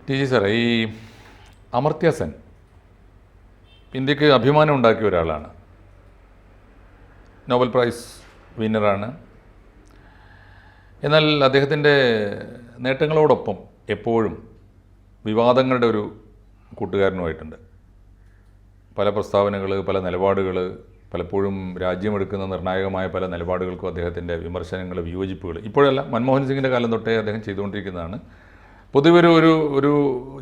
T G സാറേ, ഈ അമർത്യ സെൻ ഇന്ത്യക്ക് അഭിമാനം ഉണ്ടാക്കിയ ഒരാളാണ്. നോബൽ പ്രൈസ് വിന്നറാണ്. എന്നാൽ അദ്ദേഹത്തിൻ്റെ നേട്ടങ്ങളോടൊപ്പം എപ്പോഴും വിവാദങ്ങളുടെ ഒരു കൂട്ടുകാരനുമായിട്ടുണ്ട്. പല പ്രസ്താവനകൾ, പല നിലപാടുകൾ, പലപ്പോഴും രാജ്യമെടുക്കുന്ന നിർണായകമായ പല നിലപാടുകൾക്കും അദ്ദേഹത്തിൻ്റെ വിമർശനങ്ങൾ, വിയോജിപ്പുകൾ ഇപ്പോഴല്ല, മൻമോഹൻ സിംഗിൻ്റെ കാലം തൊട്ടേ അദ്ദേഹം ചെയ്തുകൊണ്ടിരിക്കുന്നതാണ്. പൊതുവെ ഒരു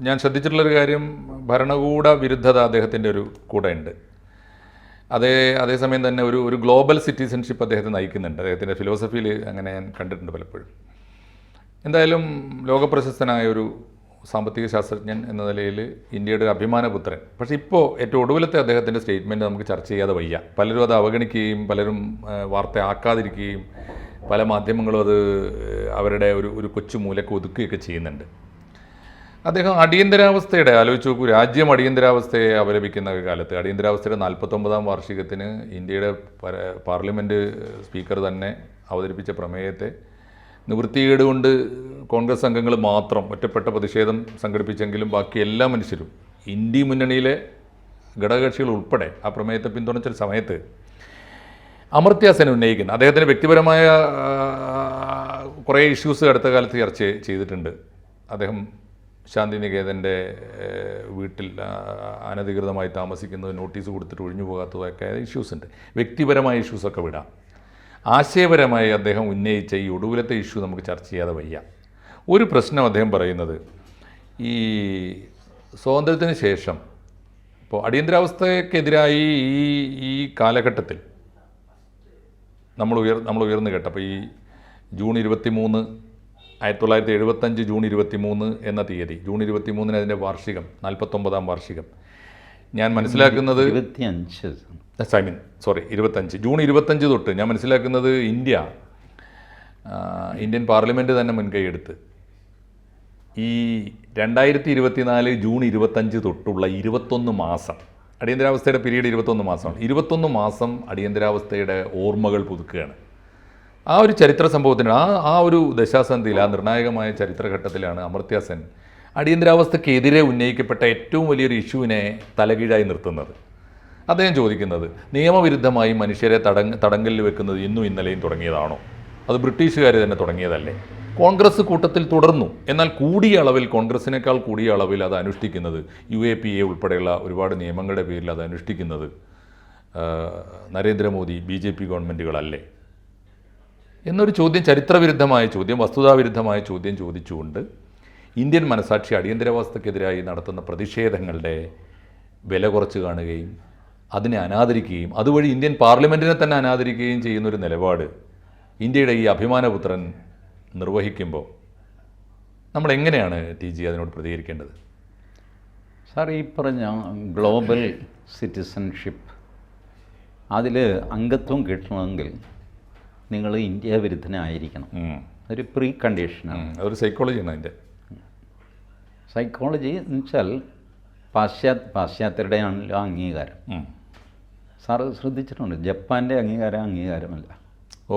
ഞാൻ ശ്രദ്ധിച്ചിട്ടുള്ളൊരു കാര്യം, ഭരണകൂട വിരുദ്ധത അദ്ദേഹത്തിൻ്റെ ഒരു കൂടെ ഉണ്ട്. അതേസമയം തന്നെ ഒരു ഗ്ലോബൽ സിറ്റിസൺഷിപ്പ് അദ്ദേഹത്തെ നയിക്കുന്നുണ്ട്. അദ്ദേഹത്തിൻ്റെ ഫിലോസഫിയിൽ അങ്ങനെ ഞാൻ കണ്ടിട്ടുണ്ട് പലപ്പോഴും. എന്തായാലും ലോകപ്രശസ്തനായ ഒരു സാമ്പത്തിക ശാസ്ത്രജ്ഞൻ എന്ന നിലയിൽ ഇന്ത്യയുടെ ഒരു അഭിമാനപുത്രൻ. പക്ഷേ ഇപ്പോൾ ഏറ്റവും ഒടുവിലത്തെ അദ്ദേഹത്തിൻ്റെ സ്റ്റേറ്റ്മെൻറ്റ് നമുക്ക് ചർച്ച ചെയ്യാതെ വയ്യ. പലരും അത് അവഗണിക്കുകയും പലരും വാർത്ത ആക്കാതിരിക്കുകയും പല മാധ്യമങ്ങളും അത് അവരുടെ ഒരു കൊച്ചു മൂലക്ക് ഒതുക്കുകയൊക്കെ ചെയ്യുന്നുണ്ട്. അദ്ദേഹം അടിയന്തരാവസ്ഥയുടെ ആലോചിച്ച് നോക്കൂ, രാജ്യം അടിയന്തരാവസ്ഥയെ അപലപിക്കുന്ന കാലത്ത് അടിയന്തരാവസ്ഥയുടെ 49ാം വാർഷികത്തിന് ഇന്ത്യയുടെ പാർലമെൻറ്റ് സ്പീക്കർ തന്നെ അവതരിപ്പിച്ച പ്രമേയത്തെ നിവൃത്തികേട് കൊണ്ട് കോൺഗ്രസ് അംഗങ്ങൾ മാത്രം ഒറ്റപ്പെട്ട പ്രതിഷേധം സംഘടിപ്പിച്ചെങ്കിലും ബാക്കി എല്ലാ മനുഷ്യരും, ഇന്ത്യ മുന്നണിയിലെ ഘടകകക്ഷികൾ ഉൾപ്പെടെ ആ പ്രമേയത്തെ പിന്തുണച്ചൊരു സമയത്ത് അമർത്യ സെൻ ഉന്നയിക്കുന്ന അദ്ദേഹത്തിൻ്റെ വ്യക്തിപരമായ കുറേ ഇഷ്യൂസ് അടുത്ത കാലത്ത് ചർച്ച ചെയ്തിട്ടുണ്ട്. അദ്ദേഹം ശാന്തിനികേതൻ്റെ വീട്ടിൽ അനധികൃതമായി താമസിക്കുന്നത്, നോട്ടീസ് കൊടുത്തിട്ട് ഒഴിഞ്ഞു പോകാത്തതൊക്കെ ഇഷ്യൂസ് ഉണ്ട്. വ്യക്തിപരമായ ഇഷ്യൂസൊക്കെ വിടാം. ആശയപരമായി അദ്ദേഹം ഉന്നയിച്ച ഈ ഒടുവിലത്തെ ഇഷ്യൂ നമുക്ക് ചർച്ച ചെയ്യാതെ വയ്യ. ഒരു പ്രശ്നം അദ്ദേഹം പറയുന്നത്, ഈ സ്വാതന്ത്ര്യത്തിന് ശേഷം ഇപ്പോൾ അടിയന്തരാവസ്ഥക്കെതിരായി ഈ കാലഘട്ടത്തിൽ നമ്മൾ ഉയർന്നു കേട്ടപ്പോൾ ഈ ജൂൺ 23, 1975 ജൂൺ 23 എന്ന തീയതി, ജൂൺ 23 അതിൻ്റെ വാർഷികം, 49ാം വാർഷികം. ഞാൻ മനസ്സിലാക്കുന്നത് 25 ജൂൺ 25 തൊട്ട് ഞാൻ മനസ്സിലാക്കുന്നത് ഇന്ത്യൻ പാർലമെൻറ്റ് തന്നെ മുൻകൈയെടുത്ത് ഈ 2024 ജൂൺ 25 തൊട്ടുള്ള 21 മാസം, അടിയന്തരാവസ്ഥയുടെ പീരീഡ് 21 മാസമാണ്. 21 മാസം അടിയന്തരാവസ്ഥയുടെ ഓർമ്മകൾ പുതുക്കുകയാണ്. ആ ഒരു ചരിത്ര സംഭവത്തിന്, ആ ഒരു ദശാസന്ധിയിൽ, ആ നിർണായകമായ ചരിത്രഘട്ടത്തിലാണ് അമർത്യ സെൻ അടിയന്തരാവസ്ഥക്കെതിരെ ഉന്നയിക്കപ്പെട്ട ഏറ്റവും വലിയൊരു ഇഷ്യൂവിനെ തലകീഴായി നിർത്തുന്നത്. അദ്ദേഹം ചോദിക്കുന്നത്, നിയമവിരുദ്ധമായി മനുഷ്യരെ തടങ്കലിൽ വെക്കുന്നത് ഇന്നും ഇന്നലെയും തുടങ്ങിയതാണോ? അത് ബ്രിട്ടീഷുകാർ തന്നെ തുടങ്ങിയതല്ലേ? കോൺഗ്രസ് കൂട്ടത്തിൽ തുടർന്നു. എന്നാൽ കൂടിയ അളവിൽ, കോൺഗ്രസിനേക്കാൾ കൂടിയ അളവിൽ അത് അനുഷ്ഠിക്കുന്നത്, UAPA ഉൾപ്പെടെയുള്ള ഒരുപാട് നിയമങ്ങളുടെ പേരിൽ അത് അനുഷ്ഠിക്കുന്നത് നരേന്ദ്രമോദി BJP ഗവൺമെൻറ്റുകളല്ലേ എന്നൊരു ചോദ്യം, ചരിത്രവിരുദ്ധമായ ചോദ്യം, വസ്തുതാവിരുദ്ധമായ ചോദ്യം ചോദിച്ചുകൊണ്ട് ഇന്ത്യൻ മനസാക്ഷി അടിയന്തരാവസ്ഥക്കെതിരായി നടത്തുന്ന പ്രതിഷേധങ്ങളുടെ വില കുറച്ച് കാണുകയും അതിനെ അനാദരിക്കുകയും അതുവഴി ഇന്ത്യൻ പാർലമെൻറ്റിനെ തന്നെ അനാദരിക്കുകയും ചെയ്യുന്നൊരു നിലപാട് ഇന്ത്യയുടെ ഈ അഭിമാനപുത്രൻ നിർവഹിക്കുമ്പോൾ നമ്മൾ എങ്ങനെയാണ് TG അതിനോട് പ്രതികരിക്കേണ്ടത്? സാർ, ഈ പറഞ്ഞ ഗ്ലോബൽ സിറ്റിസൺഷിപ്പ്, അതിൽ അംഗത്വം കിട്ടണമെങ്കിൽ നിങ്ങൾ ഇന്ത്യ വിരുദ്ധനായിരിക്കണം. ഒരു പ്രീ കണ്ടീഷനാണ്. അതൊരു സൈക്കോളജിയാണ്. അതിൻ്റെ സൈക്കോളജി എന്ന് വെച്ചാൽ പാശ്ചാത്യരുടെ ആണല്ലോ അംഗീകാരം. സാറ് ശ്രദ്ധിച്ചിട്ടുണ്ട്, ജപ്പാൻ്റെ അംഗീകാരമല്ല. ഓ,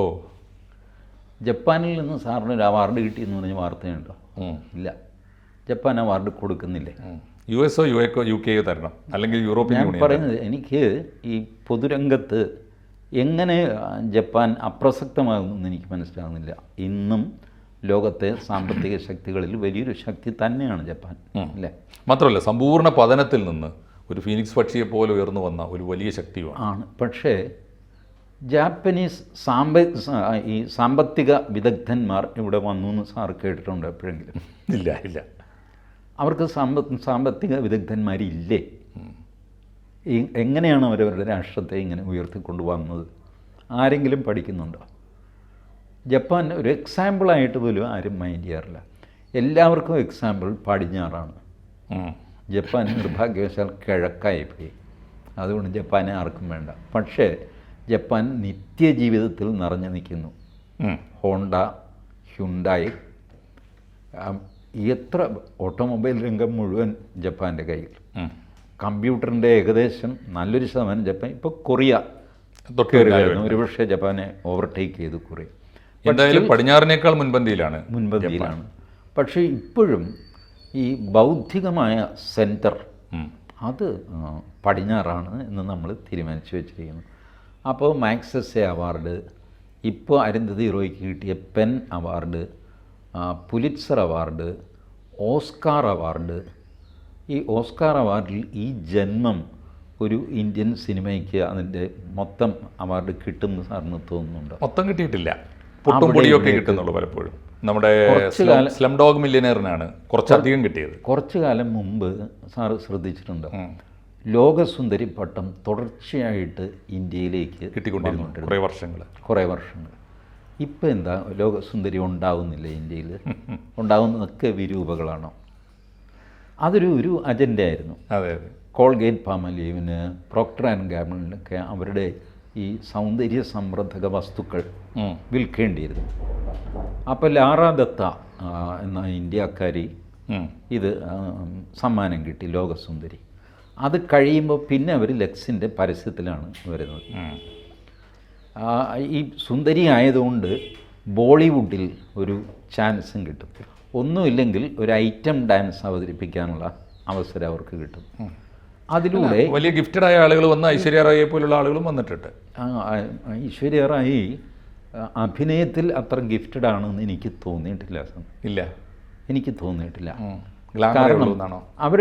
ജപ്പാനിൽ നിന്ന് സാറിന് ഒരു അവാർഡ് കിട്ടിയെന്ന് പറഞ്ഞ വാർത്തയുണ്ടോ? ഇല്ല. ജപ്പാൻ അവാർഡ് കൊടുക്കുന്നില്ലേ? US UK തരണം, അല്ലെങ്കിൽ യൂറോപ്യൻ യൂണിയൻ. ഞാൻ പറയുന്നത്, എനിക്ക് ഈ പൊതുരംഗത്ത് എങ്ങനെ ജപ്പാൻ അപ്രസക്തമാകുമെന്ന് എനിക്ക് മനസ്സിലാകുന്നില്ല. ഇന്നും ലോകത്തെ സാമ്പത്തിക ശക്തികളിൽ വലിയൊരു ശക്തി തന്നെയാണ് ജപ്പാൻ, അല്ലേ? മാത്രമല്ല, സമ്പൂർണ്ണ പതനത്തിൽ നിന്ന് ഒരു ഫീനിക്സ് പക്ഷിയെ പോലെ ഉയർന്നു വന്ന ഒരു വലിയ ശക്തിയാണ്. പക്ഷേ ജാപ്പനീസ് ഈ സാമ്പത്തിക വിദഗ്ധന്മാർ ഇവിടെ വന്നു എന്ന് സാർ കേട്ടിട്ടുണ്ടോ എപ്പോഴെങ്കിലും? ഇല്ല. അവർക്ക് സാമ്പത്തിക വിദഗ്ധന്മാരില്ലേ? എങ്ങനെയാണ് അവരവരുടെ രാഷ്ട്രത്തെ ഇങ്ങനെ ഉയർത്തിക്കൊണ്ടുവന്നത്? ആരെങ്കിലും പഠിക്കുന്നുണ്ടോ? ജപ്പാൻ ഒരു എക്സാമ്പിളായിട്ട് പോലും ആരും മൈൻഡ് ചെയ്യാറില്ല. എല്ലാവർക്കും എക്സാമ്പിൾ പടിഞ്ഞാറാണ്. ജപ്പാൻ നിർഭാഗ്യവശാൽ കിഴക്കായിപ്പോയി. അതുകൊണ്ട് ജപ്പാനെ ആർക്കും വേണ്ട. പക്ഷേ ജപ്പാൻ നിത്യജീവിതത്തിൽ നിറഞ്ഞു നിൽക്കുന്നു. ഹോണ്ട, ഹ്യുണ്ടായി, എത്ര ഓട്ടോമൊബൈൽ രംഗം മുഴുവൻ ജപ്പാൻ്റെ കയ്യിൽ. കമ്പ്യൂട്ടറിൻ്റെ ഏകദേശം നല്ലൊരു ശതമാനം ജപ്പാൻ. ഇപ്പോൾ കൊറിയ കയറിയായിരുന്നു, ഒരുപക്ഷെ ജപ്പാനെ ഓവർടേക്ക് ചെയ്തു കൊറിയ. എന്തായാലും പടിഞ്ഞാറിനേക്കാൾ മുൻപന്തിയിലാണ്. പക്ഷേ ഇപ്പോഴും ഈ ബൗദ്ധികമായ സെൻറ്റർ ഉം. അത് പടിഞ്ഞാറാണ് എന്ന് നമ്മൾ തീരുമാനിച്ചു വെച്ചിരിക്കുന്നു. അപ്പോൾ മാക്സസെ അവാർഡ്, ഇപ്പോൾ അരുന്ധതി റോയ്ക്ക് കിട്ടിയ pen award, Pulitzer award, Oscar award, ഈ ഓസ്കാർ അവാർഡിൽ ഈ ജന്മം ഒരു ഇന്ത്യൻ സിനിമയ്ക്ക് അതിൻ്റെ മൊത്തം അവാർഡ് കിട്ടുമെന്ന് സാറിന് തോന്നുന്നുണ്ടോ? മൊത്തം കിട്ടിയിട്ടില്ല, പൊട്ടും പൊടിയൊക്കെ കിട്ടുന്നുള്ളൂ പലപ്പോഴും. നമ്മുടെ സ്ലം ഡോഗ് മില്യനറിനാണ് കുറച്ചധികം കിട്ടിയത്. കുറച്ചു കാലം മുമ്പ് സാറ് ശ്രദ്ധിച്ചിട്ടുണ്ടോ, ലോകസുന്ദരി പട്ടം തുടർച്ചയായിട്ട് ഇന്ത്യയിലേക്ക് കിട്ടിക്കൊണ്ടിരുന്നു കുറേ വർഷങ്ങൾ. ഇപ്പം എന്താ ലോകസുന്ദരി ഉണ്ടാവുന്നില്ല ഇന്ത്യയിൽ? ഉണ്ടാവുന്നതൊക്കെ വിരൂപകളാണോ? അതൊരു അജണ്ടയായിരുന്നു. അതെ അതെ. കോൾഗേറ്റ് പാമലീവിന്, പ്രോക്ടർ ആൻഡ് ഗാബിളിനൊക്കെ അവരുടെ ഈ സൗന്ദര്യ സംവർദ്ധക വസ്തുക്കൾ വിൽക്കേണ്ടിയിരുന്നു. അപ്പോൾ ലാറ ദത്ത എന്ന ഇന്ത്യക്കാരി ഇത് സമ്മാനം കിട്ടി, ലോകസുന്ദരി. അത് കഴിയുമ്പോൾ പിന്നെ അവർ ലെക്സിൻ്റെ പരസ്യത്തിലാണ് വരുന്നത്. ഈ സുന്ദരി ആയതുകൊണ്ട് ബോളിവുഡിൽ ഒരു ചാൻസും കിട്ടും. ഒന്നുമില്ലെങ്കിൽ ഒരു ഐറ്റം ഡാൻസ് അവതരിപ്പിക്കാനുള്ള അവസരം അവർക്ക് കിട്ടും. അതിലൂടെ വലിയ ഗിഫ്റ്റഡ് ആയ ആളുകൾ വന്ന് ഐശ്വര്യ റായിയെ പോലുള്ള ആളുകളും വന്നിട്ടുണ്ട്. ഐശ്വര്യ റായി അഭിനയത്തിൽ അത്ര ഗിഫ്റ്റഡ് ആണെന്ന് എനിക്ക് തോന്നിയിട്ടില്ല. ഇല്ല, എനിക്ക് തോന്നിയിട്ടില്ല. കാരണം അവർ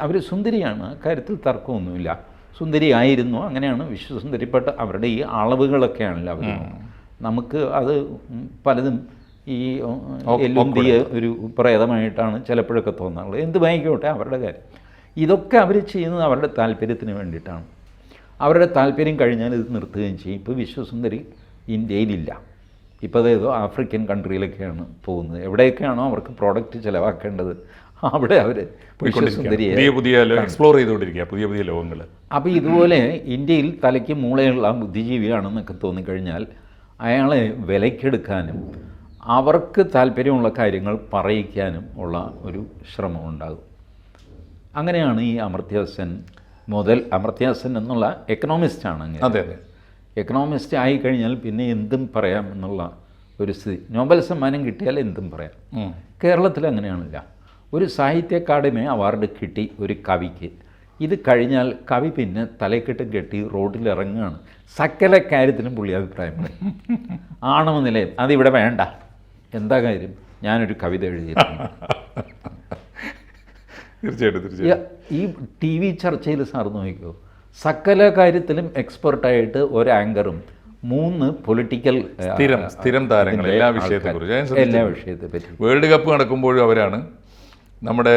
അവർ സുന്ദരിയാണ്, കാര്യത്തിൽ തർക്കമൊന്നുമില്ല. സുന്ദരിയായിരുന്നു, അങ്ങനെയാണ് വിശ്വസുന്ദരിപ്പെട്ട അവരുടെ ഈ അളവുകളൊക്കെയാണല്ലോ അവർ. നമുക്ക് അത് പലതും ഈ എല്ലുന്തിയ ഒരു പ്രേതമായിട്ടാണ് ചിലപ്പോഴൊക്കെ തോന്നാറുള്ളത്. എന്ത് വാങ്ങിക്കോട്ടെ, അവരുടെ കാര്യം. ഇതൊക്കെ അവർ ചെയ്യുന്നത് അവരുടെ താല്പര്യത്തിന് വേണ്ടിയിട്ടാണ്. അവരുടെ താല്പര്യം കഴിഞ്ഞാൽ ഇത് നിർത്തുകയും ചെയ്യും. ഇപ്പോൾ വിശ്വസുന്ദരി ഇന്ത്യയിലില്ല, ഇപ്പോൾ അതേതോ ആഫ്രിക്കൻ കൺട്രിയിലൊക്കെയാണ് പോകുന്നത്. എവിടെയൊക്കെയാണോ അവർക്ക് പ്രോഡക്റ്റ് ചിലവാക്കേണ്ടത് അവിടെ അവർ വിശ്വസുന്ദരിയെ എക്സ്പ്ലോർ ചെയ്തുകൊണ്ടിരിക്കുക, പുതിയ പുതിയ ലോകങ്ങൾ. അപ്പോൾ ഇതുപോലെ ഇന്ത്യയിൽ തലയ്ക്ക് മൂളയുള്ള ബുദ്ധിജീവിയാണെന്നൊക്കെ തോന്നിക്കഴിഞ്ഞാൽ അയാളെ വിലക്കെടുക്കാനും അവർക്ക് താല്പര്യമുള്ള കാര്യങ്ങൾ പറയിക്കാനും ഉള്ള ഒരു ശ്രമം ഉണ്ടാകും. അങ്ങനെയാണ് ഈ അമർത്യാസെൻ അമർത്യാസെൻ എന്നുള്ള എക്കണോമിസ്റ്റാണ്. അങ്ങനെ അതെ അതെ, എക്കണോമിസ്റ്റ് ആയിക്കഴിഞ്ഞാൽ പിന്നെ എന്തും പറയാം എന്നുള്ള ഒരു സ്ഥിതി. നോബൽ സമ്മാനം കിട്ടിയാൽ എന്തും പറയാം. കേരളത്തിൽ അങ്ങനെയാണില്ല. ഒരു സാഹിത്യ അക്കാദമി അവാർഡ് കിട്ടി ഒരു കവിക്ക്, ഇത് കഴിഞ്ഞാൽ കവി പിന്നെ തലക്കെട്ട് കെട്ടി റോഡിൽ ഇറങ്ങുകയാണ്. സകല കാര്യത്തിനും പുള്ളി അഭിപ്രായം പറയും. ആണവ നിലയം അതിവിടെ വേണ്ട, എന്താ കാര്യം, ഞാനൊരു കവിത എഴുതിയിരുന്നു. തീർച്ചയായിട്ടും. ഈ ടി വി ചർച്ചയിൽ സാർ നോക്കിക്കോ, സകല കാര്യത്തിലും എക്സ്പെർട്ടായിട്ട് ഒരു ആങ്കറും 3 പൊളിറ്റിക്കൽ സ്ഥിരം താരങ്ങൾ എല്ലാ വിഷയത്തെ പറ്റി. വേൾഡ് കപ്പ് നടക്കുമ്പോഴും അവരാണ്, നമ്മുടെ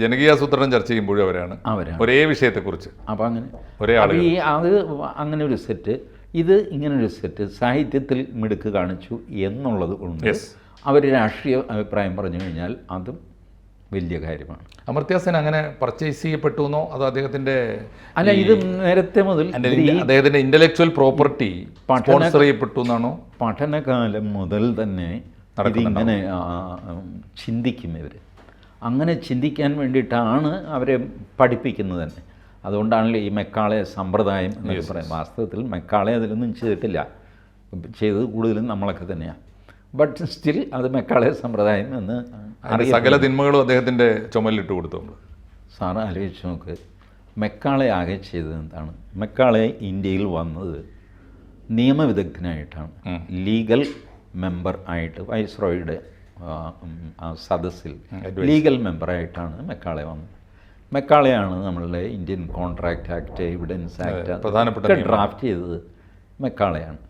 ജനകീയാസൂത്രണം ചർച്ച ചെയ്യുമ്പോഴും അവരാണ് ഒരേ വിഷയത്തെക്കുറിച്ച്. അപ്പം അത് അങ്ങനെ ഒരു സെറ്റ്, ഇത് ഇങ്ങനൊരു സെറ്റ് സാഹിത്യത്തിൽ മിടുക്ക് കാണിച്ചു എന്നുള്ളത് കൊണ്ട് അവർ രാഷ്ട്രീയ അഭിപ്രായം പറഞ്ഞു കഴിഞ്ഞാൽ അതും വലിയ കാര്യമാണ്. അമർത്യാസെൻ അങ്ങനെ പർച്ചേസ് ചെയ്യപ്പെട്ടു എന്നോ അതോ അദ്ദേഹത്തിൻ്റെ അല്ല, ഇത് നേരത്തെ മുതൽ അദ്ദേഹത്തിൻ്റെ ഇന്റലക്ച്വൽ പ്രോപ്പർട്ടി സ്പോൺസർ ചെയ്യപ്പെട്ടു എന്നാണോ? പഠനകാലം മുതൽ തന്നെ ഇതിങ്ങനെ ചിന്തിക്കും ഇവർ. അങ്ങനെ ചിന്തിക്കാൻ വേണ്ടിയിട്ടാണ് അവരെ പഠിപ്പിക്കുന്നത് തന്നെ. അതുകൊണ്ടാണല്ലോ ഈ മെക്കാളെ സമ്പ്രദായം എന്നൊക്കെ പറയും. വാസ്തവത്തിൽ മെക്കാളെ അതിലൊന്നും ചെയ്തിട്ടില്ല, ചെയ്തത് കൂടുതലും നമ്മളൊക്കെ തന്നെയാണ്. ബട്ട് സ്റ്റിൽ അത് മെക്കാളെ സമ്പ്രദായം എന്ന് സകല തിന്മകളും അദ്ദേഹത്തിൻ്റെ ചുമലിലിട്ട് കൊടുത്തു. സാറ് ആലോചിച്ച് നോക്ക്, മെക്കാളെ ആകെ ചെയ്തത് എന്താണ്? മെക്കാളെ ഇന്ത്യയിൽ വന്നത് നിയമവിദഗ്ധനായിട്ടാണ്, ലീഗൽ മെമ്പർ ആയിട്ട് വൈസ്രോയുടെ സദസ്സിൽ ലീഗൽ മെമ്പറായിട്ടാണ് മെക്കാളെ വന്നത്. മെക്കാളെയാണ് നമ്മളുടെ Indian contract act, evidence act draft ചെയ്തത് മെക്കാളെയാണ്.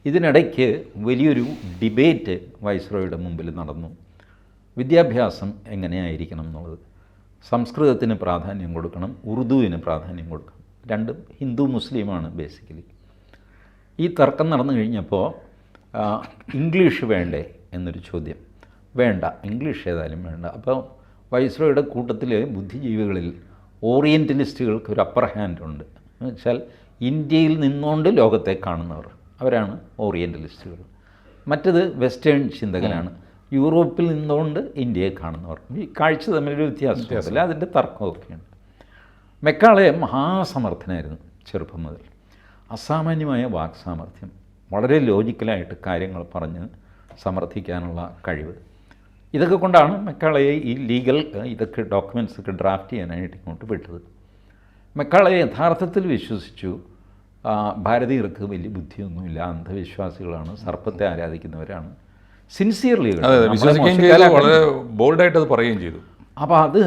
ഇതിനിടയ്ക്ക് വലിയൊരു ഡിബേറ്റ് വൈസ്രോയുടെ മുമ്പിൽ നടന്നു. വിദ്യാഭ്യാസം എങ്ങനെയായിരിക്കണം എന്നുള്ളത്. സംസ്കൃതത്തിന് പ്രാധാന്യം കൊടുക്കണം, ഉറുദുവിന് പ്രാധാന്യം കൊടുക്കണം. രണ്ടും ഹിന്ദു മുസ്ലിമാണ് ബേസിക്കലി. ഈ തർക്കം നടന്നു കഴിഞ്ഞപ്പോൾ ഇംഗ്ലീഷ് വേണ്ടേ എന്നൊരു ചോദ്യം. വേണ്ട, ഇംഗ്ലീഷ് ഏതായാലും വേണ്ട. അപ്പോൾ വൈസ്രോയുടെ കൂട്ടത്തിൽ ബുദ്ധിജീവികളിൽ ഓറിയൻ്റലിസ്റ്റുകൾക്ക് ഒരു അപ്പർ ഹാൻഡ് ഉണ്ട്. എന്ന് വെച്ചാൽ ഇന്ത്യയിൽ നിന്നുകൊണ്ട് ലോകത്തെ കാണുന്നവർ, അവരാണ് ഓറിയൻ്റലിസ്റ്റുകൾ. മറ്റത് വെസ്റ്റേൺ ചിന്തകരാണ്, യൂറോപ്പിൽ നിന്നുകൊണ്ട് ഇന്ത്യയെ കാണുന്നവർ. ഈ കാഴ്ച തമ്മിലൊരു വ്യത്യാസമില്ല, അതിൻ്റെ തർക്കമൊക്കെയാണ്. മെക്കാളെ മഹാസമർത്ഥനായിരുന്നു ചെറുപ്പം മുതൽ. അസാമാന്യമായ വാക്സാമർഥ്യം, വളരെ ലോജിക്കലായിട്ട് കാര്യങ്ങൾ പറഞ്ഞ് സമർത്ഥിക്കാനുള്ള കഴിവ്. ഇതൊക്കെ കൊണ്ടാണ് മെക്കാളയെ ഈ ലീഗൽ ഇതൊക്കെ ഡോക്യുമെൻറ്റ്സ് ഒക്കെ ഡ്രാഫ്റ്റ് ചെയ്യാനായിട്ട് ഇങ്ങോട്ട് വിട്ടത്. മെക്കാളെ യഥാർത്ഥത്തിൽ വിശ്വസിച്ചു ഭാരതീയർക്ക് വലിയ ബുദ്ധിയൊന്നുമില്ല, അന്ധവിശ്വാസികളാണ്, സർപ്പത്തെ ആരാധിക്കുന്നവരാണ്, സിൻസിയർലി വിശ്വസിക്കുകയും ചെയ്തു, വളരെ ബോൾഡായിട്ട് അത് പറയുകയും ചെയ്തു. അപ്പോൾ അത്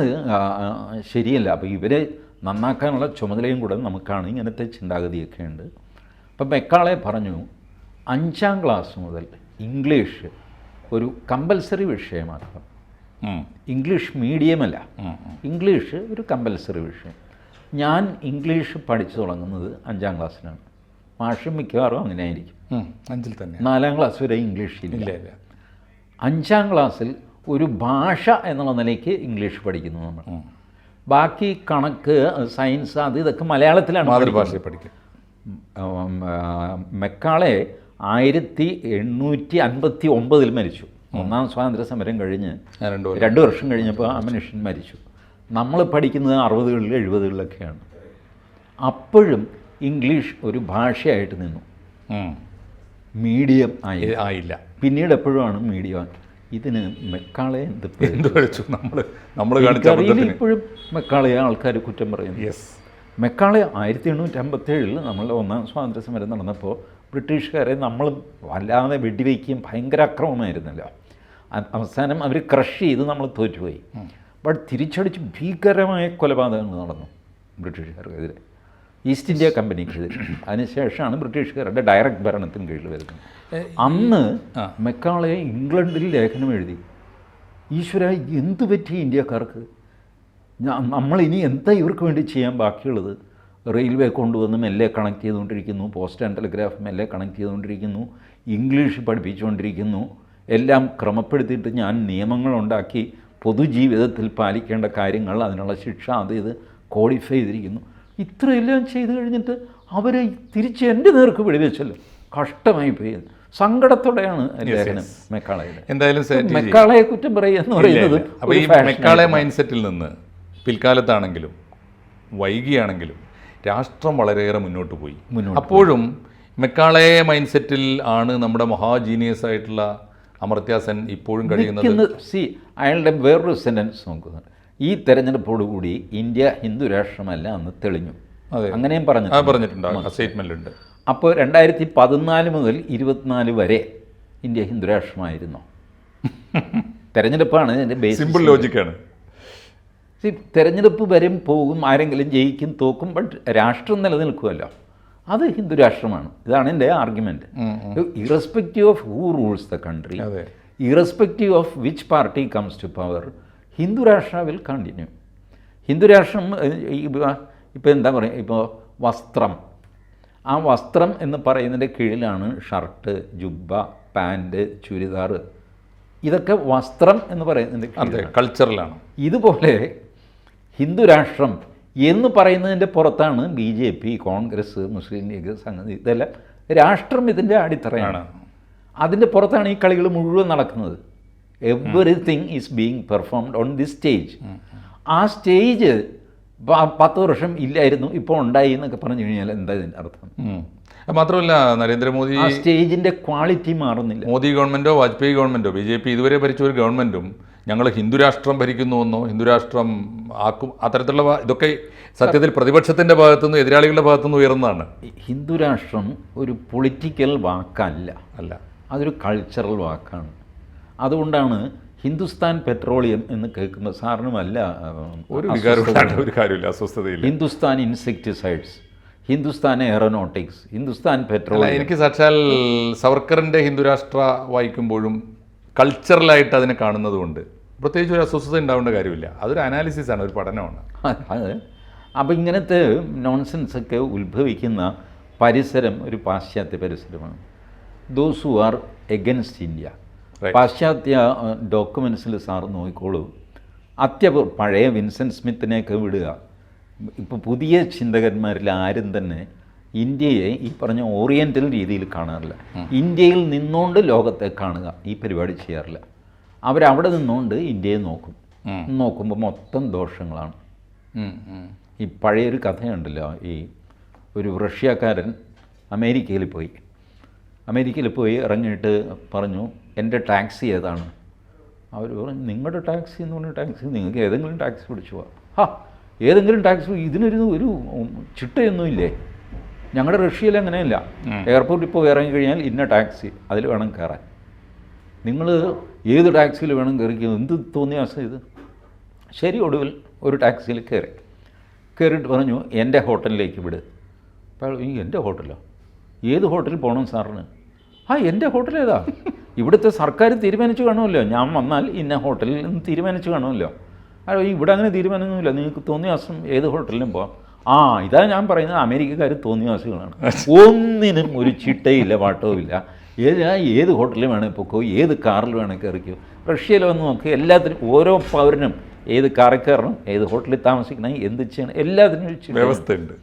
ശരിയല്ല. അപ്പോൾ ഇവരെ നന്നാക്കാനുള്ള ചുമതലയും കൂടെ നമുക്കാണ്. ഇങ്ങനത്തെ ചിന്താഗതിയൊക്കെ ഉണ്ട്. അപ്പം മെക്കാളെ പറഞ്ഞു 5ാം ക്ലാസ് മുതൽ ഇംഗ്ലീഷ് ഒരു കമ്പൽസറി വിഷയമാക്കാം. ഇംഗ്ലീഷ് മീഡിയമല്ല, ഇംഗ്ലീഷ് ഒരു കമ്പൽസറി വിഷയം. ഞാൻ ഇംഗ്ലീഷ് പഠിച്ചു തുടങ്ങുന്നത് 5ാം ക്ലാസ്സിലാണ്. മാഷും മിക്കവാറും അങ്ങനെ ആയിരിക്കും. 5ൽ തന്നെ 4ാം ക്ലാസ് വരെ ഇംഗ്ലീഷ് ഇല്ല. 5ാം ക്ലാസ്സിൽ ഒരു ഭാഷ എന്നുള്ള നിലയ്ക്ക് ഇംഗ്ലീഷ് പഠിക്കുന്നു നമ്മൾ. ബാക്കി കണക്ക്, സയൻസ്, അത് ഇതൊക്കെ മലയാളത്തിലാണ് മാതൃഭാഷയിൽ പഠിക്കുക. മെക്കാളെ 1859 മരിച്ചു. 1ാം സ്വാതന്ത്ര്യ സമരം കഴിഞ്ഞ് 2 വർഷം കഴിഞ്ഞപ്പോൾ ആ മനുഷ്യൻ മരിച്ചു. നമ്മൾ പഠിക്കുന്നത് 60കളിലും 70കളിലൊക്കെയാണ്. അപ്പോഴും ഇംഗ്ലീഷ് ഒരു ഭാഷയായിട്ട് നിന്നു, മീഡിയം ആയില്ല. പിന്നീട് എപ്പോഴുമാണ് മീഡിയം. ഇതിന് മെക്കാളെ ഇപ്പോഴും മെക്കാളയെ ആൾക്കാർ കുറ്റം പറയുന്നു. മെക്കാളെ 1857 നമ്മളുടെ 1ാം സ്വാതന്ത്ര്യ സമരം നടന്നപ്പോൾ ബ്രിട്ടീഷുകാരെ നമ്മൾ വല്ലാതെ വെടിവെക്കുകയും ഭയങ്കര അക്രമമായിരുന്നല്ലോ. അവസാനം അവർ ക്രഷ് ചെയ്ത് നമ്മൾ തോറ്റുപോയി. ബട്ട് തിരിച്ചടിച്ച് ഭീകരമായ കൊലപാതകങ്ങൾ നടന്നു ബ്രിട്ടീഷുകാർക്കെതിരെ, ഈസ്റ്റ് ഇന്ത്യ കമ്പനിക്കെതിരെ. അതിനുശേഷമാണ് ബ്രിട്ടീഷുകാരുടെ ഡയറക്റ്റ് ഭരണത്തിന് കീഴിൽ വരുന്നത്. അന്ന് മെക്കാളെ ഇംഗ്ലണ്ടിൽ ലേഖനം എഴുതി, ഈശ്വര എന്തു പറ്റി ഇന്ത്യക്കാർക്ക്, നമ്മളിനി എന്താ ഇവർക്ക് വേണ്ടി ചെയ്യാൻ ബാക്കിയുള്ളത്? റെയിൽവേ കൊണ്ടുവന്ന് മെല്ലെ കണക്ട് ചെയ്തുകൊണ്ടിരിക്കുന്നു, പോസ്റ്റ് ആൻഡ് ടെലിഗ്രാഫ് മെല്ലെ കണക്ട് ചെയ്തുകൊണ്ടിരിക്കുന്നു, ഇംഗ്ലീഷ് പഠിപ്പിച്ചുകൊണ്ടിരിക്കുന്നു, എല്ലാം ക്രമപ്പെടുത്തിയിട്ട് ഞാൻ നിയമങ്ങളുണ്ടാക്കി പൊതുജീവിതത്തിൽ പാലിക്കേണ്ട കാര്യങ്ങൾ, അതിനുള്ള ശിക്ഷ, അത് ഇത് കോഡിഫൈ ചെയ്തിരിക്കുന്നു. ഇത്രയെല്ലാം ചെയ്തു കഴിഞ്ഞിട്ട് അവരെ തിരിച്ച് എൻ്റെ നേർക്ക് വെടിവെച്ചല്ലോ. കഷ്ടമായി പോയി. സങ്കടത്തോടെയാണ് ലേഖനം മെക്കാളയുടെ. എന്തായാലും മെക്കാളയെ കുറ്റം പറയുക എന്ന് പറയുന്നത് അപ്പോൾ ഈ മെക്കാളെ മൈൻഡ് സെറ്റിൽ നിന്ന് പിൽക്കാലത്താണെങ്കിലും വൈകിയാണെങ്കിലും രാഷ്ട്രം വളരെയേറെ മുന്നോട്ട് പോയി. അപ്പോഴും മെക്കാളെ മൈൻഡ് സെറ്റിൽ ആണ് നമ്മുടെ മഹാജീനിയസ് ആയിട്ടുള്ള അമർത്യ സെൻ ഇപ്പോഴും കഴിയുന്നത്. അയാളുടെ വേറൊരു സെൻറ്റൻസ് നോക്കുന്നത്, ഈ തെരഞ്ഞെടുപ്പോടുകൂടി ഇന്ത്യ ഹിന്ദു രാഷ്ട്രമല്ല എന്ന് തെളിഞ്ഞു. അങ്ങനെയും പറഞ്ഞിട്ടുണ്ട്, സ്റ്റേറ്റ്മെൻറ്റിലുണ്ട്. അപ്പോൾ 2014 മുതൽ 24 വരെ ഇന്ത്യ ഹിന്ദു രാഷ്ട്രമായിരുന്നു. തെരഞ്ഞെടുപ്പാണ് ഇതിൻ്റെ ബേസിസ്. സിമ്പിൾ ലോജിക്കാണ്. തെരഞ്ഞെടുപ്പ് വരും പോകും, ആരെങ്കിലും ജയിക്കും തോക്കും, ബട്ട് രാഷ്ട്രം നിലനിൽക്കുമല്ലോ, അത് ഹിന്ദു രാഷ്ട്രമാണ്. ഇതാണ് എൻ്റെ argument. Irrespective of who rules the country, irrespective of which party comes to power, Hindu Rashtra will continue. Hindu രാഷ്ട്രം ഇപ്പോൾ എന്താ പറയുക, ഇപ്പോൾ വസ്ത്രം, ആ വസ്ത്രം എന്ന് പറയുന്നതിൻ്റെ കീഴിലാണ് ഷർട്ട്, ജുബ്ബ, പാൻറ്, ചുരിദാർ, ഇതൊക്കെ വസ്ത്രം എന്ന് പറയുന്നതിൻ്റെ കൾച്ചറലാണ്. ഇതുപോലെ ഹിന്ദു രാഷ്ട്രം എന്ന് പറയുന്നതിൻ്റെ പുറത്താണ് BJP, കോൺഗ്രസ്, മുസ്ലിം ലീഗ്, സംഗതി, ഇതെല്ലാം രാഷ്ട്രം ഇതിൻ്റെ അടിത്തറയാണ്. അതിൻ്റെ പുറത്താണ് ഈ കളികൾ മുഴുവൻ നടക്കുന്നത്. Everything is being performed on this stage. ആ സ്റ്റേജ് 10 വർഷം ഇല്ലായിരുന്നു, ഇപ്പോൾ ഉണ്ടായി എന്നൊക്കെ പറഞ്ഞു കഴിഞ്ഞാൽ എന്താ ഇതിൻ്റെ അർത്ഥം? മാത്രമല്ല നരേന്ദ്രമോദി, ആ സ്റ്റേജിൻ്റെ ക്വാളിറ്റി മാറുന്നില്ല. മോദി ഗവൺമെൻറ്റോ വാജ്പേയി ഗവൺമെൻറ്റോ BJP ഇതുവരെ ഭരിച്ച ഒരു ഗവൺമെൻറ്റും ഞങ്ങൾ ഹിന്ദുരാഷ്ട്രം ഭരിക്കുന്നുവെന്നോ ഹിന്ദുരാഷ്ട്രം ആക്കും അത്തരത്തിലുള്ള ഇതൊക്കെ സത്യത്തിൽ പ്രതിപക്ഷത്തിൻ്റെ ഭാഗത്തുനിന്ന് എതിരാളികളുടെ ഭാഗത്തുനിന്ന് ഉയർന്നതാണ്. ഹിന്ദുരാഷ്ട്രം ഒരു പൊളിറ്റിക്കൽ വാക്കല്ല, അതൊരു കൾച്ചറൽ വാക്കാണ്. അതുകൊണ്ടാണ് ഹിന്ദുസ്ഥാൻ പെട്രോളിയം എന്ന് കേൾക്കുമ്പോൾ സാറിനും വല്ല ഒരു കാര്യമില്ല, അസ്വസ്ഥതയില്ല. Hindustan insecticides, Hindustan aeronautics, Hindustan petroleum. എനിക്ക് സാക്ഷാൽ സവർക്കറിൻ്റെ ഹിന്ദുരാഷ്ട്ര വായിക്കുമ്പോഴും കൾച്ചറലായിട്ട് അതിനെ കാണുന്നത് കൊണ്ട് പ്രത്യേകിച്ച് ഒരു അസ്വസ്ഥത ഉണ്ടാവേണ്ട കാര്യമില്ല. അതൊരു അനാലിസിസാണ്, ഒരു പഠനമാണ്. അപ്പോൾ ഇങ്ങനത്തെ നോൺസെൻസൊക്കെ ഉത്ഭവിക്കുന്ന പരിസരം ഒരു പാശ്ചാത്യ പരിസരമാണ്. Those who are against India, പാശ്ചാത്യ ഡോക്യുമെൻസിൽ സാർ നോക്കിക്കോളൂ. പഴയ വിൻസെൻ്റ് സ്മിത്തിനെയൊക്കെ വിടുക, ഇപ്പോൾ പുതിയ ചിന്തകന്മാരിൽ ആരും തന്നെ ഇന്ത്യയെ ഈ പറഞ്ഞ ഓറിയൻ്റൽ രീതിയിൽ കാണാറില്ല. ഇന്ത്യയിൽ നിന്നുകൊണ്ട് ലോകത്തെ കാണുക ഈ പരിപാടി ചെയ്യാറില്ല. അവരവിടെ നിന്നുകൊണ്ട് ഇന്ത്യയെ നോക്കുമ്പോൾ മൊത്തം ദോഷങ്ങളാണ്. ഈ പഴയൊരു കഥയുണ്ടല്ലോ, ഈ ഒരു റഷ്യക്കാരൻ അമേരിക്കയിൽ പോയി ഇറങ്ങിയിട്ട് പറഞ്ഞു, എൻ്റെ ടാക്സി ഏതാണ്? അവർ പറഞ്ഞു നിങ്ങളുടെ ടാക്സി എന്ന് പറഞ്ഞ ടാക്സി നിങ്ങൾക്ക് ഏതെങ്കിലും ടാക്സി പിടിച്ചു പോവാം. ഏതെങ്കിലും ടാക്സി ഇതിനൊരു ചിട്ടയൊന്നുമില്ലേ? ഞങ്ങളുടെ റഷ്യയിൽ അങ്ങനെയല്ല. എയർപോർട്ടിൽ ഇപ്പോൾ ഇറങ്ങിക്കഴിഞ്ഞാൽ ഇന്ന ടാക്സി അതിൽ വേണം കയറാൻ. നിങ്ങൾ ഏത് ടാക്സിയിൽ വേണം കയറിക്കുക. എന്ത് തോന്നിയ അവസ്ഥ ഇത്. ശരി, ഒടുവിൽ ഒരു ടാക്സിയിൽ കയറിയിട്ട് പറഞ്ഞു എൻ്റെ ഹോട്ടലിലേക്ക് വിട്. അപ്പോൾ എൻ്റെ ഹോട്ടലോ? ഏത് ഹോട്ടലിൽ പോകണം സാറിന്? എൻ്റെ ഹോട്ടൽ ഏതാ? ഇവിടുത്തെ സർക്കാർ തീരുമാനിച്ച് കാണുമല്ലോ, ഞാൻ വന്നാൽ ഇന്ന ഹോട്ടലിൽ നിന്ന് തീരുമാനിച്ച് കാണുമല്ലോ. ഇവിടെ അങ്ങനെ തീരുമാനമൊന്നുമില്ല, നിങ്ങൾക്ക് തോന്നിയ ദിവസം ഏത് ഹോട്ടലിലും പോകാം. ഇതാ ഞാൻ പറയുന്നത്, അമേരിക്കക്കാർ തോന്നിയവാസികളാണ്. ഒന്നിനും ഒരു ചിട്ടയില്ല, പാട്ടവുമില്ല. ഏത് ഹോട്ടലിൽ വേണേൽ പൊക്കോ, ഏത് കാറിൽ വേണേൽ കയറിക്കോ. റഷ്യയിൽ വന്ന് നോക്കി, എല്ലാത്തിനും ഓരോ പൗരനും ഏത് കാറിൽ കയറണം, ഏത് ഹോട്ടലിൽ താമസിക്കണം, എന്ത് ചെയ്യണം, എല്ലാത്തിനും വ്യവസ്ഥയുണ്ട്.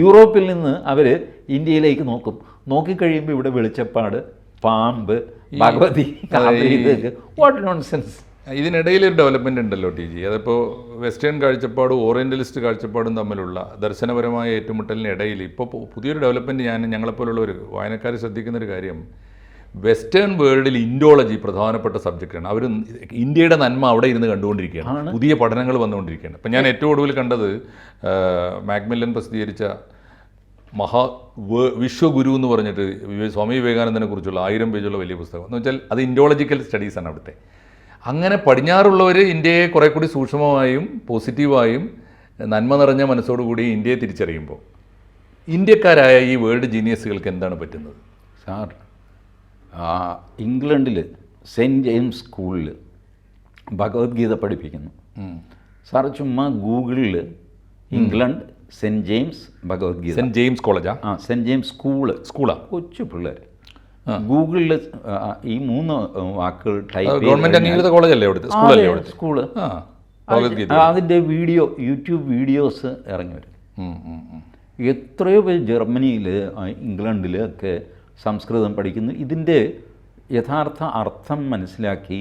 യൂറോപ്പിൽ നിന്ന് അവർ ഇന്ത്യയിലേക്ക് നോക്കിക്കഴിയുമ്പോൾ ഇവിടെ വെളിച്ചപ്പാട്, പാമ്പ്, ഭഗവതി, വാട്ട് നോൺസെൻസ്. ഇതിനിടയിലൊരു ഡെവലപ്മെൻ്റ് ഉണ്ടല്ലോ ടി ജി. അതിപ്പോൾ വെസ്റ്റേൺ കാഴ്ചപ്പാടും ഓറിയൻ്റലിസ്റ്റ് കാഴ്ചപ്പാടും തമ്മിലുള്ള ദർശനപരമായ ഏറ്റുമുട്ടലിനിടയിൽ ഇപ്പോൾ പുതിയൊരു ഡെവലപ്മെൻറ്റ് ഞങ്ങളെപ്പോലുള്ള ഒരു വായനക്കാർ ശ്രദ്ധിക്കുന്നൊരു കാര്യം, വെസ്റ്റേൺ വേൾഡിൽ ഇൻഡോളജി പ്രധാനപ്പെട്ട സബ്ജക്റ്റാണ്. അവർ ഇന്ത്യയുടെ നന്മ അവിടെ ഇരുന്ന് കണ്ടുകൊണ്ടിരിക്കുകയാണ്, പുതിയ പഠനങ്ങൾ വന്നുകൊണ്ടിരിക്കുകയാണ്. ഇപ്പം ഞാൻ ഏറ്റവും ഒടുവിൽ കണ്ടത് മാക്മില്ലൻ പ്രസിദ്ധീകരിച്ച വിശ്വഗുരു എന്ന് പറഞ്ഞിട്ട് സ്വാമി വിവേകാനന്ദനെ കുറിച്ചുള്ള 1000 പേജുള്ള വലിയ പുസ്തകം. എന്ന് വെച്ചാൽ അത് ഇൻഡോളജിക്കൽ സ്റ്റഡീസാണ് അവിടുത്തെ. അങ്ങനെ പടിഞ്ഞാറുള്ളവർ ഇന്ത്യയെ കുറേ കൂടി സൂക്ഷ്മമായും പോസിറ്റീവായും നന്മ നിറഞ്ഞ മനസ്സോടുകൂടി ഇന്ത്യയെ തിരിച്ചറിയുമ്പോൾ ഇന്ത്യക്കാരായ ഈ വേൾഡ് ജീനിയസുകൾക്ക് എന്താണ് പറ്റുന്നത്? സാർ, ഇംഗ്ലണ്ടിൽ സെൻറ്റ് ജെയിംസ് സ്കൂളിൽ ഭഗവത്ഗീത പഠിപ്പിക്കുന്നു. സാർ ചുമ്മാ ഗൂഗിളിൽ England saint James Bhagavad Gita, saint James കോളേജാ? സെൻറ്റ് ജെയിംസ് സ്കൂളാണ്. കൊച്ചു പിള്ളേർ ഗൂഗിളിൽ ഈ 3 വാക്കുകൾ ടൈപ്പ്, ഗവൺമെൻറ് അംഗീകൃത കോളേജല്ലേ അവിടുത്തെ സ്കൂള്, അതിൻ്റെ യൂട്യൂബ് വീഡിയോസ് ഇറങ്ങി വരും. എത്രയോ പേര് ജർമ്മനിയിൽ, ഇംഗ്ലണ്ടിൽ ഒക്കെ സംസ്കൃതം പഠിക്കുന്നു, ഇതിൻ്റെ യഥാർത്ഥ അർത്ഥം മനസ്സിലാക്കി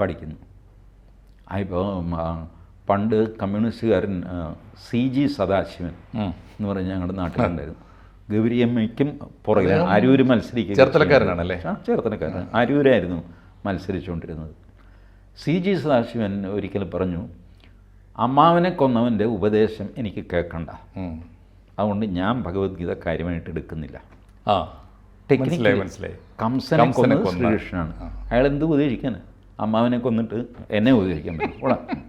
പഠിക്കുന്നു. ഇപ്പോൾ പണ്ട് കമ്മ്യൂണിസ്റ്റുകാരൻ CG സദാശിവൻ എന്ന് പറഞ്ഞ് ഞങ്ങളുടെ നാട്ടിലുണ്ടായിരുന്നു. ഗൗരിയമ്മയ്ക്കും പുറകിൽ അരൂര് മത്സരിക്കുക, ചേർത്തലക്കാരനാണല്ലേ? ചേർത്തലക്കാരൻ, അരൂരായിരുന്നു മത്സരിച്ചുകൊണ്ടിരുന്നത്. CG സദാശിവൻ ഒരിക്കൽ പറഞ്ഞു, അമ്മാവനെ കൊന്നവൻ്റെ ഉപദേശം എനിക്ക് കേൾക്കണ്ട, അതുകൊണ്ട് ഞാൻ ഭഗവത്ഗീത കാര്യമായിട്ട് എടുക്കുന്നില്ല. മനസ്സിലായി. കംസനെ കൊന്നത് ശ്രീകൃഷ്ണനാണ്, അയാൾ എന്ത് ഉപദേശിക്കാൻ? അമ്മാവനെ കൊന്നിട്ട് എന്നെ ഉപദേശിക്കാൻ പറ്റും.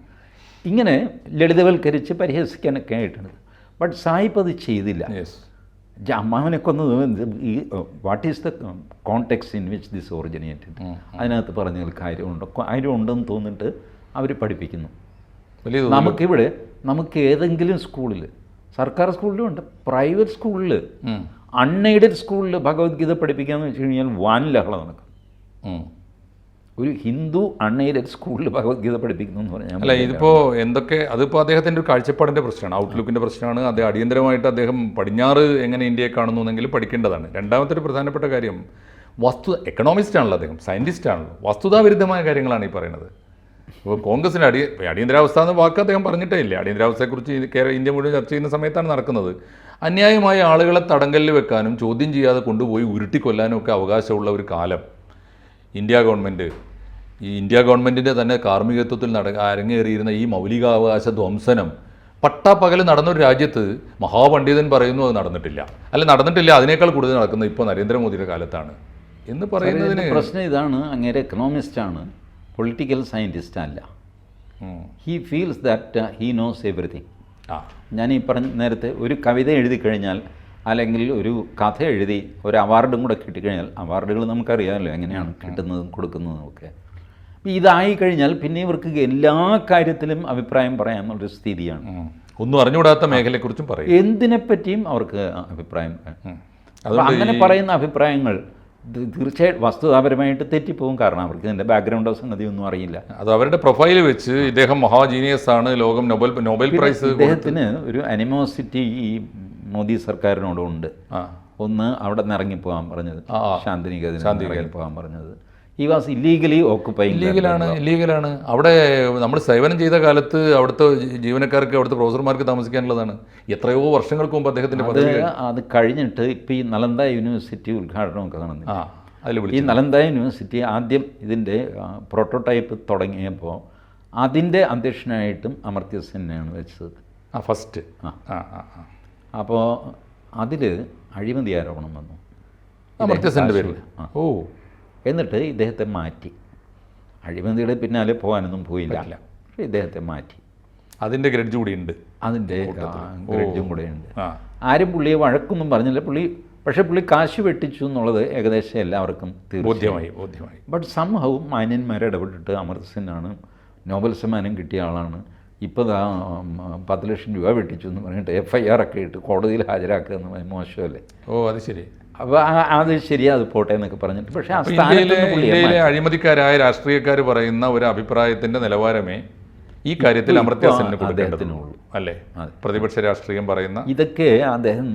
ഇങ്ങനെ ലളിതവൽക്കരിച്ച് പരിഹസിക്കാനൊക്കെ ആയിട്ടുണ്ട്. ബട്ട് സായിപ്പ് അത് ചെയ്തില്ല. അമ്മാവനെ കൊന്നത് ഈ what is the context in which this originated, അതിനകത്ത് പറഞ്ഞാൽ കാര്യമുണ്ടെന്ന് തോന്നിട്ട് അവർ പഠിപ്പിക്കുന്നു. നമുക്ക് ഏതെങ്കിലും സ്കൂളിൽ, സർക്കാർ സ്കൂളിലും ഉണ്ട്, പ്രൈവറ്റ് സ്കൂളിൽ, അൺഎയ്ഡഡ് സ്കൂളിൽ ഭഗവത്ഗീത പഠിപ്പിക്കാമെന്ന് വെച്ച് കഴിഞ്ഞാൽ വാൻ ലഹള നടക്കും. ഒരു ഹിന്ദു അൺഎയ്ഡഡ് സ്കൂളിൽ ഭഗവത്ഗീത പഠിപ്പിക്കുന്നു എന്ന് പറഞ്ഞാൽ അല്ല, ഇതിപ്പോൾ എന്തൊക്കെ, അതിപ്പോൾ അദ്ദേഹത്തിൻ്റെ ഒരു കാഴ്ചപ്പാടിൻ്റെ പ്രശ്നമാണ്, ഔട്ട്ലുക്കിൻ്റെ പ്രശ്നമാണ്. അത് അടിയന്തരമായിട്ട് അദ്ദേഹം പടിഞ്ഞാറ് എങ്ങനെ ഇന്ത്യയെ കാണുന്നു എന്നെങ്കിലും പഠിക്കേണ്ടതാണ്. രണ്ടാമത്തെ ഒരു പ്രധാനപ്പെട്ട കാര്യം, എക്കണോമിസ്റ്റ് ആണല്ലോ അദ്ദേഹം, സയൻറ്റിസ്റ്റ് ആണല്ലോ, വസ്തുതാവിരുദ്ധമായ കാര്യങ്ങളാണ് ഈ പറയുന്നത്. ഇപ്പോൾ കോൺഗ്രസിൻ്റെ അടിയന്തരാവസ്ഥ എന്ന വാക്ക് അദ്ദേഹം പറഞ്ഞിട്ടേ ഇല്ല. അടിയന്തരാവസ്ഥയെക്കുറിച്ച് ഇന്ത്യ മുഴുവൻ ചർച്ച ചെയ്യുന്ന സമയത്താണ് നടക്കുന്നത്. അന്യായമായ ആളുകളെ തടങ്കലിൽ വെക്കാനും ചോദ്യം ചെയ്യാതെ കൊണ്ടുപോയി ഉരുട്ടിക്കൊല്ലാനും ഒക്കെ അവകാശമുള്ള ഒരു കാലം ഇന്ത്യ ഗവൺമെൻറ്റിൻ്റെ തന്നെ കാർമ്മികത്വത്തിൽ അരങ്ങേറിയിരുന്ന ഈ മൗലികാവകാശ ധ്വംസനം പട്ടാപ്പകൽ നടന്നൊരു രാജ്യത്ത് മഹാപണ്ഡിതൻ പറയുന്നു അത് നടന്നിട്ടില്ല, അതിനേക്കാൾ കൂടുതൽ നടക്കുന്നത് ഇപ്പോൾ നരേന്ദ്രമോദിയുടെ കാലത്താണ് എന്ന് പറയുന്നതിന് പ്രശ്നം ഇതാണ്. അങ്ങേരെ എക്കണോമിസ്റ്റാണ്, പൊളിറ്റിക്കൽ സയൻറ്റിസ്റ്റ് അല്ല. He feels that he knows everything. ഞാൻ ഈ പറഞ്ഞ നേരത്തെ ഒരു കവിത എഴുതി കഴിഞ്ഞാൽ, അല്ലെങ്കിൽ ഒരു കഥ എഴുതി ഒരു അവാർഡും കൂടെ കിട്ടിക്കഴിഞ്ഞാൽ, അവാർഡുകൾ നമുക്കറിയാമല്ലോ എങ്ങനെയാണ് കിട്ടുന്നതും കൊടുക്കുന്നതും ഒക്കെ. ഇതായി കഴിഞ്ഞാൽ പിന്നെ ഇവർക്ക് എല്ലാ കാര്യത്തിലും അഭിപ്രായം പറയാമെന്നുള്ളൊരു സ്ഥിതിയാണ്. ഒന്നും അറിഞ്ഞുകൂടാത്ത മേഖലയെക്കുറിച്ചും പറയും, എന്തിനെപ്പറ്റിയും അവർക്ക് അഭിപ്രായം. അങ്ങനെ പറയുന്ന അഭിപ്രായങ്ങൾ തീർച്ചയായിട്ടും വസ്തുതാപരമായിട്ട് തെറ്റിപ്പോകും. കാരണം അവർക്ക് ഇതിൻ്റെ ബാക്ക്ഗ്രൗണ്ടോ സംഗതിയൊന്നും അറിയില്ല. അത് അവരുടെ പ്രൊഫൈൽ വെച്ച് ഇദ്ദേഹം മഹാജീനിയസ് ആണ്, ലോകം നൊബേൽ പ്രൈസ്. ഇദ്ദേഹത്തിന് ഒരു അനിമോസിറ്റി ഈ മോദി സർക്കാരിനോടുണ്ട്. ഒന്ന് അവിടെ നിന്ന് ഇറങ്ങിപ്പോകാൻ പറഞ്ഞത്, ശാന്തിനികേതൻ ഇറങ്ങിപ്പോകാൻ പറഞ്ഞത്. ഈ വാസ് ഇല്ലീഗലി ഓക്കുപ്പൈങ്, ഇല്ലീഗലാണ്. അവിടെ നമ്മൾ സേവനം ചെയ്ത കാലത്ത് അവിടുത്തെ ജീവനക്കാർക്ക്, അവിടുത്തെ പ്രൊഫസർമാർക്ക് താമസിക്കാനുള്ളതാണ്. എത്രയോ വർഷങ്ങൾക്ക് മുമ്പ് അദ്ദേഹത്തിൻ്റെ അത് കഴിഞ്ഞിട്ട് ഇപ്പം ഈ നളന്ദ യൂണിവേഴ്സിറ്റി ഉദ്ഘാടനമൊക്കെ നടന്നു. അതിൽ ഈ വിളിച്ചു. നലന്ദ യൂണിവേഴ്സിറ്റി ആദ്യം ഇതിൻ്റെ പ്രോട്ടോടൈപ്പ് തുടങ്ങിയപ്പോൾ അതിൻ്റെ അധ്യക്ഷനായിട്ടും അമർത്യ സെന്നെയാണ് വെച്ചത്. ഫസ്റ്റ്. അപ്പോൾ അതിൽ അഴിമതി ആരോപണം വന്നു അമർത്യ സെൻ്റെ പേരിൽ. ഓ. എന്നിട്ട് ഇദ്ദേഹത്തെ മാറ്റി. അഴിമതിയുടെ പിന്നാലെ പോകാനൊന്നും പോയില്ല, പക്ഷേ ഇദ്ദേഹത്തെ മാറ്റി. അതിൻ്റെ ഗ്രഡ്ജ് കൂടി ഉണ്ട്, അതിൻ്റെ ഗ്രഡ്ജും കൂടെ ഉണ്ട്. ആരും പുള്ളിയെ വഴക്കൊന്നും പറഞ്ഞില്ല. പക്ഷേ പുള്ളി കാശ് വെട്ടിച്ചു എന്നുള്ളത് ഏകദേശം എല്ലാവർക്കും ബോധ്യമായി. ബട്ട് സംഹൗ മാന്യന്മാരെ ഇടപെട്ടിട്ട് അമർത്യ സെന്നാണ് നോബൽ സമ്മാനം കിട്ടിയ ആളാണ്. ഇപ്പോൾ 10 ലക്ഷം രൂപ വെട്ടിച്ചു എന്ന് പറഞ്ഞിട്ട് FIR ഒക്കെ ഇട്ട് കോടതിയിൽ ഹാജരാക്കുക എന്ന് പറയുന്നത് മോശമല്ലേ? ഓ, അത് ശരി. അപ്പോൾ അത് ശരിയാ, അത് പോട്ടെ എന്നൊക്കെ പറഞ്ഞിട്ട്. പക്ഷേ ആ ഇന്ത്യയിലെ അഴിമതിക്കാരായ രാഷ്ട്രീയക്കാർ പറയുന്ന ഒരു അഭിപ്രായത്തിൻ്റെ നിലവാരമേ ഈ കാര്യത്തിൽ അമർത്യ സെന്നിന് കൊടുക്കേണ്ടതുള്ളൂ അല്ലേ? പ്രതിപക്ഷ രാഷ്ട്രീയം പറയുന്ന ഇതൊക്കെ അദ്ദേഹം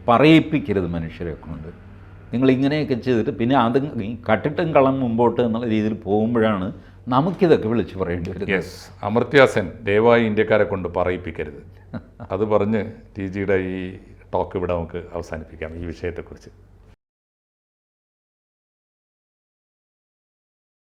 പറയിപ്പിക്കരുത് മനുഷ്യരെ കൊണ്ട്. നിങ്ങൾ ഇങ്ങനെയൊക്കെ ചെയ്തിട്ട് പിന്നെ അത് കട്ടിട്ടും കളം മുമ്പോട്ട് എന്നുള്ള രീതിയിൽ പോകുമ്പോഴാണ് നമുക്കിതൊക്കെ വിളിച്ച് പറയേണ്ടി വരുന്നത്. യെസ്, അമർത്യ സെൻ ദയവായി ഇന്ത്യക്കാരെ കൊണ്ട് പറയിപ്പിക്കരുത്. അത് പറഞ്ഞ് TGയുടെ ഈ ടോക്ക് ഇവിടെ നമുക്ക് അവസാനിപ്പിക്കാം ഈ വിഷയത്തെക്കുറിച്ച്.